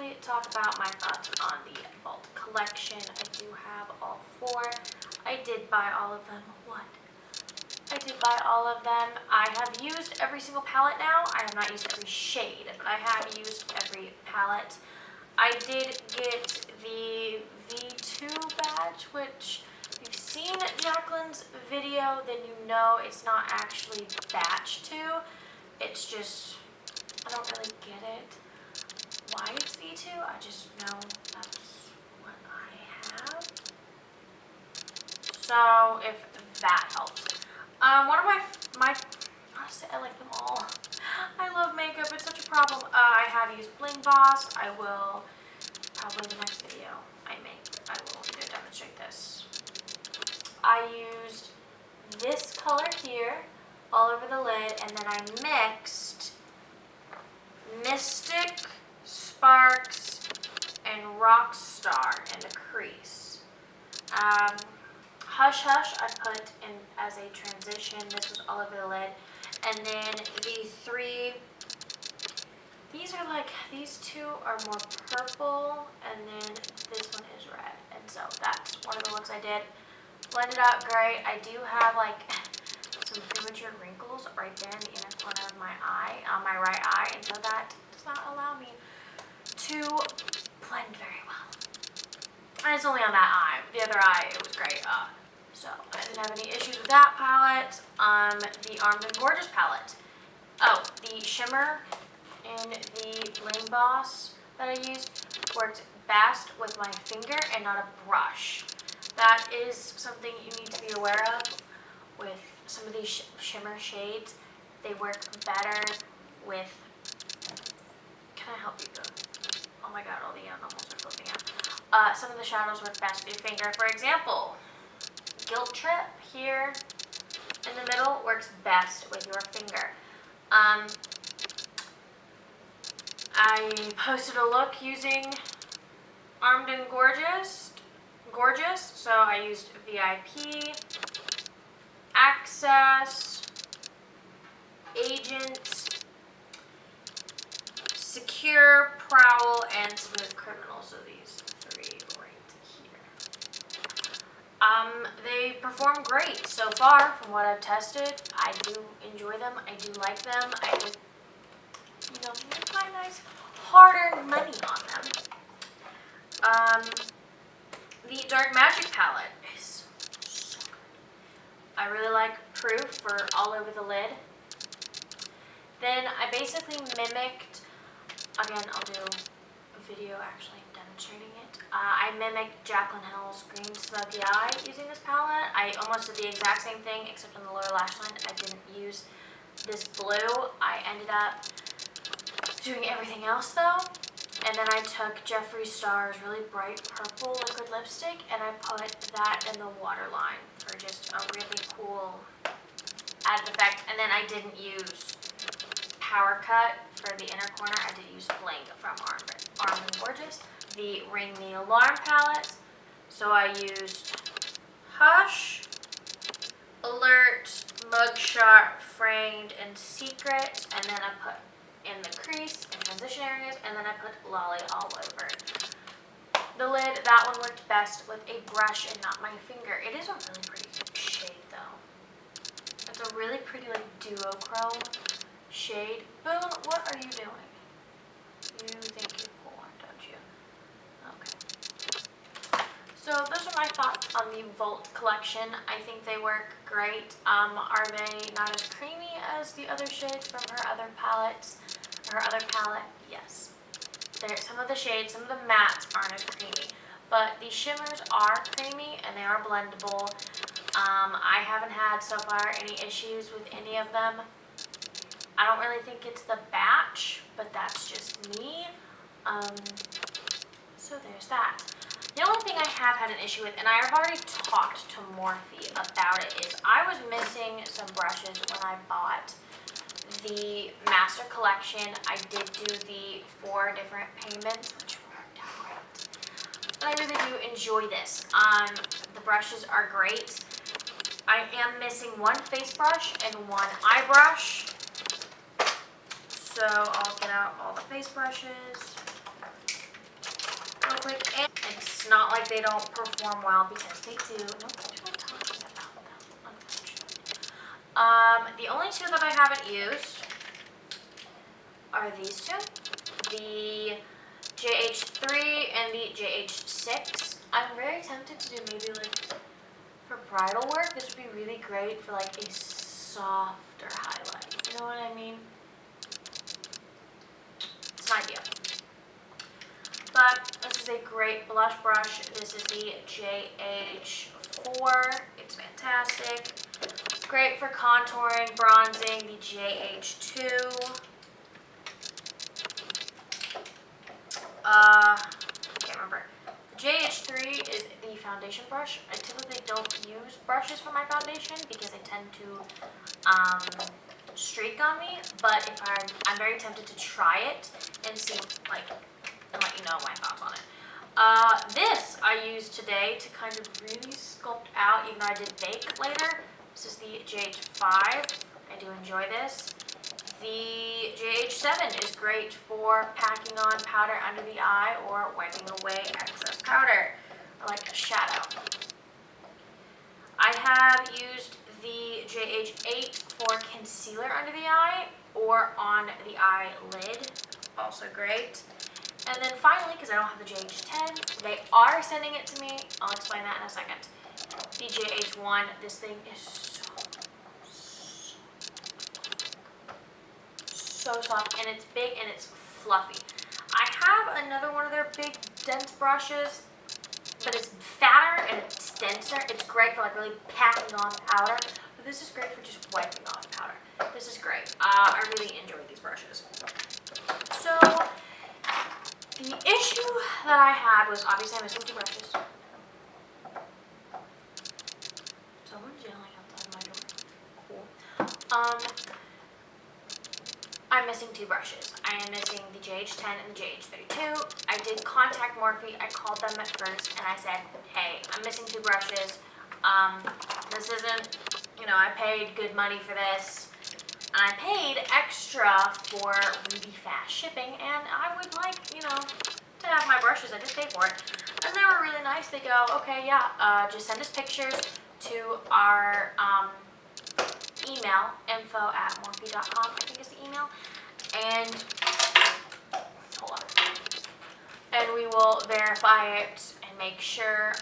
quickly talk about my thoughts on the Vault collection. I do have all 4. I did buy all of them. What? I did buy all of them. I have used every single palette now. I have not used every shade, but I have used every palette. I did get the V2 badge, which if you've seen Jaclyn's video, then you know it's not actually batch 2. It's just, I don't really get it. Why it's V2, I just know that's what I have. So if that helps. One of my honestly, I like them all. I love makeup, it's such a problem. I have used Bling Boss. I will, probably the next video I make, I will either demonstrate this. I used this color here all over the lid, and then I mixed Mystic, Sparks, and Rockstar in the crease. Hush Hush I put in as a transition. This was all over the lid. And then the 3, these are like, these 2 are more purple, and then this one is red. And so that's one of the looks I did. Blended out great. I do have like some premature wrinkles right there in the inner corner of my eye, on my right eye, and so that does not allow me to blend very well. And it's only on that eye. The other eye, it was great. So I didn't have any issues with that palette. The Armed and Gorgeous palette. Oh, the shimmer in the Bling Boss that I used worked best with my finger and not a brush. That is something you need to be aware of with some of these shimmer shades. They work better with, can I help you go? Oh my god, all the animals are flipping out. Some of the shadows work best with your finger. For example, Guilt Trip here in the middle works best with your finger. I posted a look using Armed and Gorgeous, so I used VIP, Access, Agent, Secure, Prowl, and Smooth Criminal. So these 3 right here. They perform great so far from what I've tested. I do enjoy them. I do like them. I would, make my nice hard-earned money on them. The Dark Magic palette is so good. I really like Proof for all over the lid. Then I basically mimicked, again, I'll do a video actually demonstrating it. I mimicked Jaclyn Hill's Green Smoky Eye using this palette. I almost did the exact same thing except on the lower lash line. I didn't use this blue. I ended up doing everything else though. And then I took Jeffree Star's really bright purple liquid lipstick and I put that in the waterline for just a really cool added effect. And then I didn't use Power Cut for the inner corner. I did use Bling from Armed and Gorgeous. The Ring the Alarm palette. So I used Hush, Alert, Mugshot, Framed, and Secret. And then I put in the crease and transition areas, and then I put Lolly all over. The lid, that one worked best with a brush and not my finger. It is a really pretty shade though. It's a really pretty like duochrome shade. Boone, what are you doing? You think you're cool, don't you? Okay. So those are my thoughts on the Vault collection. I think they work great. Are they not as creamy as the other shades from her other palettes? Her other palette, yes. Some of the shades, some of the mattes aren't as creamy, but the shimmers are creamy and they are blendable. I haven't had so far any issues with any of them. I don't really think it's the batch, but that's just me. So there's that. The only thing I have had an issue with, and I have already talked to Morphe about it, is I was missing some brushes when I bought the Master Collection. I did do the 4 different payments, which worked out great. But I really do enjoy this. The brushes are great. I am missing 1 face brush and 1 eye brush. So I'll get out all the face brushes. It's not like they don't perform well, because they do. Nobody's really talking about them, unfortunately. The only two that I haven't used are these two. The JH3 and the JH6. I'm very tempted to do maybe like for bridal work. This would be really great for like a softer highlight. You know what I mean? It's an idea. But this is a great blush brush. This is the JH4. It's fantastic. Great for contouring, bronzing. The JH2. Can't remember. The JH3 is the foundation brush. I typically don't use brushes for my foundation because they tend to streak on me. But if I'm very tempted to try it and see, like, and let you know my thoughts on it. This I used today to kind of really sculpt out, even though I did bake later. This is the JH5. I do enjoy this. The JH7 is great for packing on powder under the eye or wiping away excess powder, or like a shadow. I have used the JH8 for concealer under the eye or on the eyelid, also great. And then finally, because I don't have the JH10, they are sending it to me. I'll explain that in a second. The JH1, this thing is so soft, and it's big and it's fluffy. I have another one of their big dense brushes, but it's fatter and it's denser. It's great for like really packing on powder, but this is great for just wiping off powder. This is great. I really enjoy these brushes. So the issue that I had was obviously I'm missing two brushes. Someone's yelling outside my door. Cool. I'm missing two brushes. I am missing the JH10 and the JH32. I did contact Morphe. I called them at first and I said, hey, I'm missing two brushes. This isn't, I paid good money for this. And I paid extra for really fast shipping, and I would like, to have my brushes. I did pay for it. And they were really nice. They go, okay, yeah, just send us pictures to our email, info@morphe.com, I think is the email. And, hold on. And we will verify it and make sure.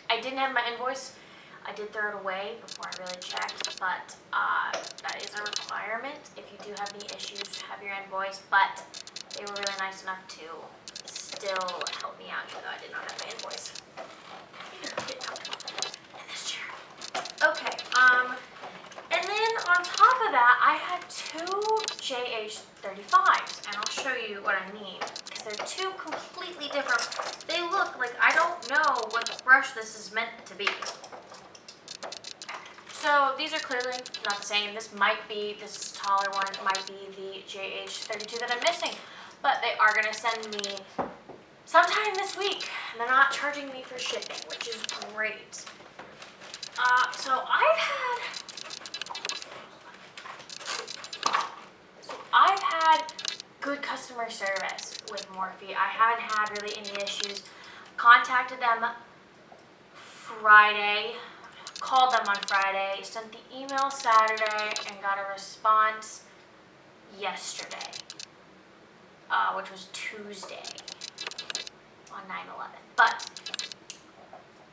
I didn't have my invoice. I did throw it away before I really checked, but that is a requirement. If you do have any issues, have your invoice. But they were really nice enough to still help me out, even though I did not have my invoice. In this chair. Okay. And then on top of that, I had two JH35s, and I'll show you what I mean, because they're two completely different. They look like I don't know what brush this is meant to be. So these are clearly not the same. This taller one might be the JH32 that I'm missing, but they are going to send me sometime this week, and they're not charging me for shipping, which is great. So I've had good customer service with Morphe. I haven't had really any issues. Contacted them Friday, called them on Friday, sent the email Saturday, and got a response yesterday, which was Tuesday on 9/11. But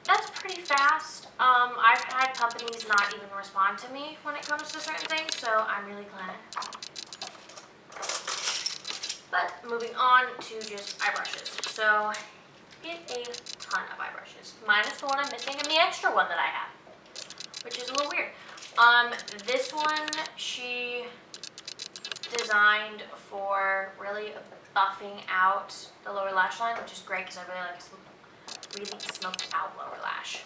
that's pretty fast. I've had companies not even respond to me when it comes to certain things, so I'm really glad. But moving on to just eye brushes. So get a ton of eye brushes, minus the one I'm missing and the extra one that I have, which is a little weird. This one she designed for really buffing out the lower lash line, which is great because I really like a really smoked out lower lash.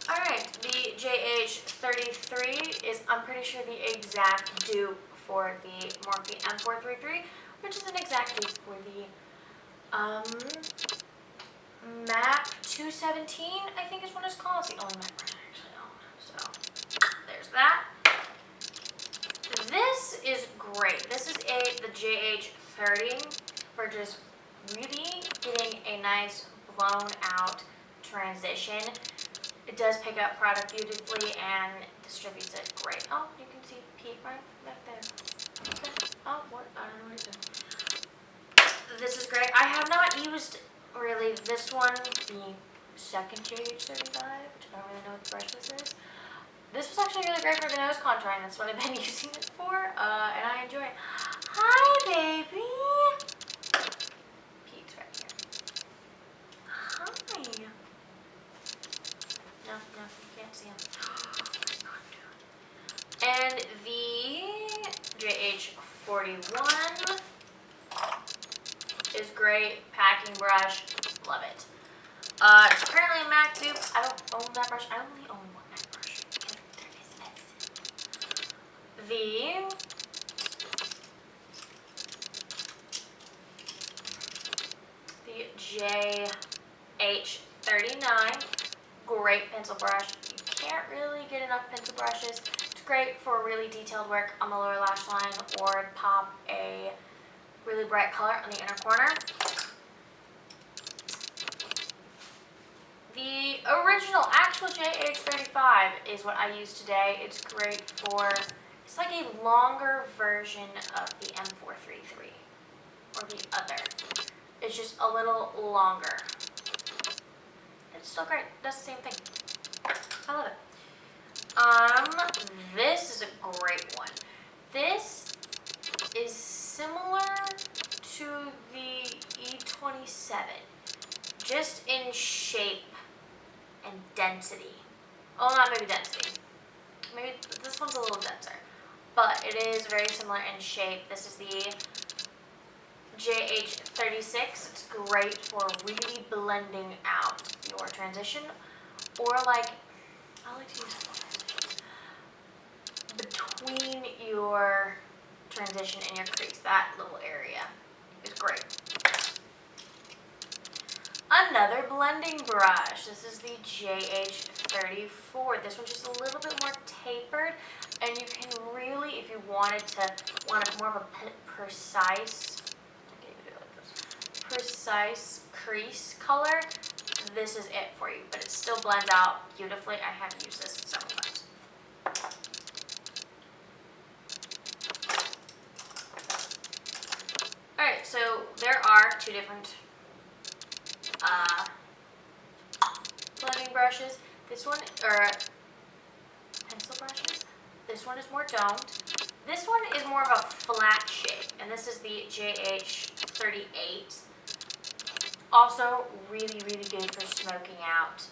Alright, the JH33 is, I'm pretty sure, the exact dupe for the Morphe M433, which is an exact dupe for the MAC 217, I think is what it's called. It's the only MAC brush I actually own. So there's that. This is great. This is the JH30 for just really getting a nice blown out transition. It does pick up product beautifully and distributes it great. Oh, you can see Pete right back there. Okay. Oh, what? I don't know what he's doing. This is great. I have not used really this one, the second JH35, which I don't really know what the brush this is. This was actually really great for the nose contouring. That's what I've been using it for, and I enjoy it. Hi, baby. Pete's right here. Hi. No, you can't see him. And the JH41 is great. Packing brush. Love it. It's currently a MAC dupe. I don't own that brush. I only own one MAC brush because they're expensive. The JH39. Great pencil brush. You can't really get enough pencil brushes. It's great for really detailed work on the lower lash line or pop a really bright color on the inner corner. The original actual JH35 is what I use today. It's great for, it's like a longer version of the M433 or the other. It's just a little longer. It's still great. Does the same thing. I love it. This is a great one. This is similar to the E27, just in shape and density. Oh, not maybe density. Maybe this one's a little denser, but it is very similar in shape. This is the JH36. It's great for really blending out your transition, or like, I like to use between your transition and your crease. That little area is great. Another blending brush. This is the JH34. This one's just a little bit more tapered, and you can really, if you want more of a precise, precise crease color, this is it for you. But it still blends out beautifully. I have used this several times. Alright, so there are two different blending brushes. This one, or pencil brushes. This one is more domed. This one is more of a flat shape, and this is the JH38. Also, really, really good for smoking out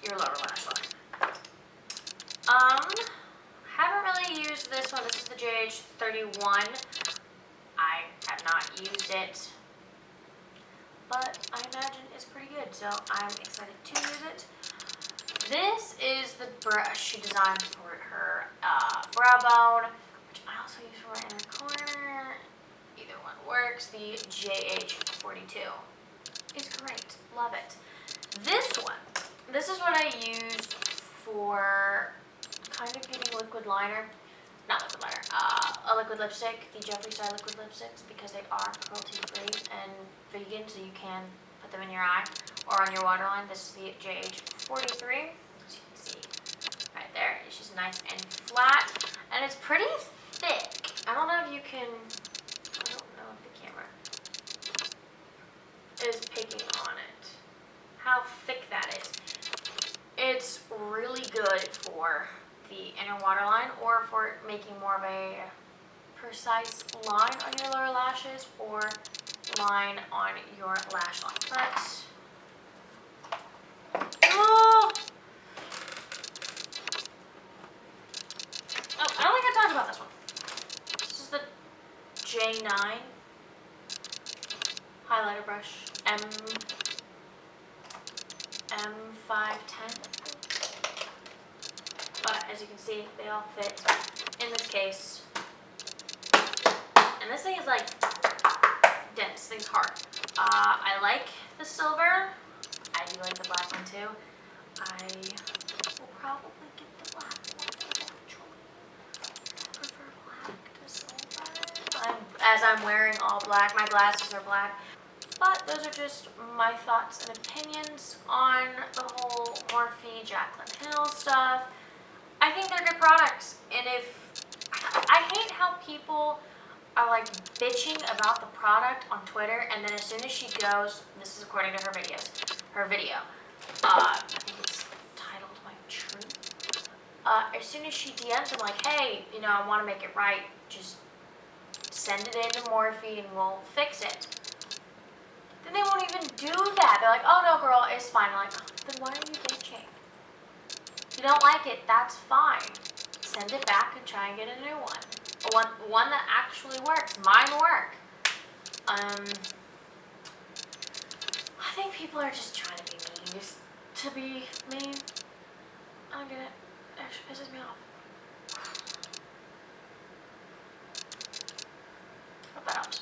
your lower lash line. Haven't really used this one. This is the JH31. I have not used it, but I imagine it's pretty good, so I'm excited to use it. This is the brush she designed for her brow bone, which I also use for my inner corner. Either one works. The JH42 is great. Love it. This is what I use for kind of getting liquid liner. Not liquid liner, a liquid lipstick, the Jeffree Star liquid lipsticks, because they are cruelty-free and vegan, so you can put them in your eye or on your waterline. This is the JH43, as you can see right there. It's just nice and flat, and it's pretty thick. I don't know if you can, I don't know if the camera is picking on it, how thick that is. It's really good for the inner waterline or for making more of a precise line on your lower lashes or line on your lash line. But oh, I don't think I talked about this one. This is the J9 highlighter brush, M510. But as you can see, they all fit in this case. And this thing is like dense. This thing's hard. I like the silver. I do like the black one too. I will probably get the black one eventually. I prefer black to silver. As I'm wearing all black. My glasses are black. But those are just my thoughts and opinions on the whole Morphe, Jaclyn Hill stuff. I think they're good products, and if I hate how people are like bitching about the product on Twitter, and then as soon as she goes, this is according to her video, I think it's titled My Truth. As soon as she DMs them like, hey, you know, I want to make it right, just send it into Morphe and we'll fix it. Then they won't even do that. They're like, oh no girl, it's fine. I'm like, then why are you bitching? If you don't like it, that's fine. Send it back and try and get a new one. One that actually works. Mine work. I think people are just trying to be mean. Just to be mean. I don't get it. It actually pisses me off. Hope that helps.